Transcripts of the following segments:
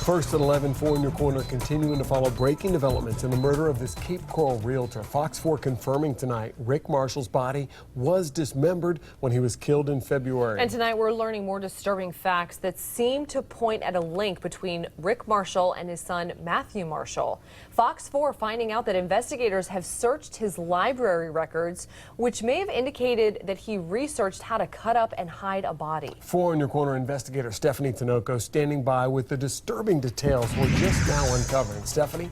First at 11, 4 in your corner, continuing to follow breaking developments in the murder of this Cape Coral realtor. Fox 4 confirming tonight Rick Marshall's body was dismembered when he was killed in February. And tonight we're learning more disturbing facts that seem to point at a link between Rick Marshall and his son Matthew Marshall. Fox 4 finding out that investigators have searched his library records, which may have indicated that he researched how to cut up and hide a body. 4 in your corner, investigator Stephanie Tinoco standing by with the disturbing details we're just now uncovering. Stephanie?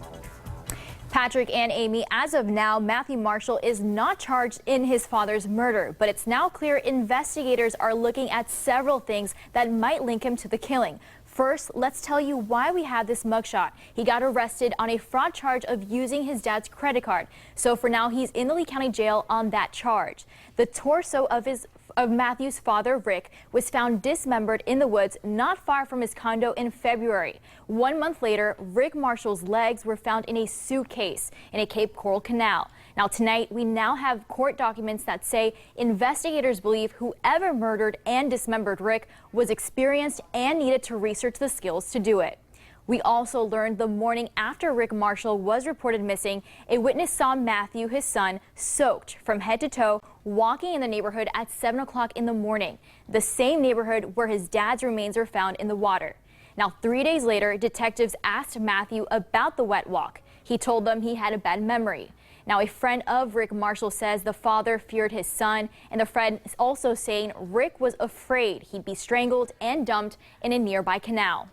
Patrick and Amy, as of now, Matthew Marshall is not charged in his father's murder, but it's now clear investigators are looking at several things that might link him to the killing. First, let's tell you why we have this mugshot. He got arrested on a fraud charge of using his dad's credit card. So for now, he's in the Lee County Jail on that charge. The torso of Matthew's father, Rick, was found dismembered in the woods not far from his condo in February. 1 month later, Rick Marshall's legs were found in a suitcase in a Cape Coral canal. Now tonight, we now have court documents that say investigators believe whoever murdered and dismembered Rick was experienced and needed to research the skills to do it. We also learned the morning after Rick Marshall was reported missing, a witness saw Matthew, his son, soaked from head to toe, walking in the neighborhood at 7 o'clock in the morning, the same neighborhood where his dad's remains were found in the water. Now, 3 days later, detectives asked Matthew about the wet walk. He told them he had a bad memory. Now, a friend of Rick Marshall says the father feared his son, and the friend is also saying Rick was afraid he'd be strangled and dumped in a nearby canal.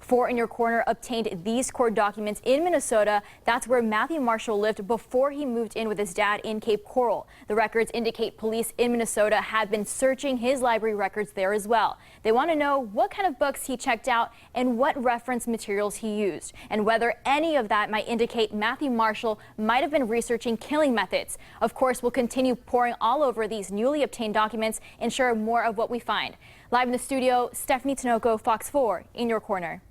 4 in your corner obtained these court documents in Minnesota. That's where Matthew Marshall lived before he moved in with his dad in Cape Coral. The records indicate police in Minnesota have been searching his library records there as well. They want to know what kind of books he checked out and what reference materials he used, and whether any of that might indicate Matthew Marshall might have been researching killing methods. Of course, we'll continue pouring all over these newly obtained documents and share more of what we find. Live in the studio, Stephanie Tinoco, Fox 4 in your corner.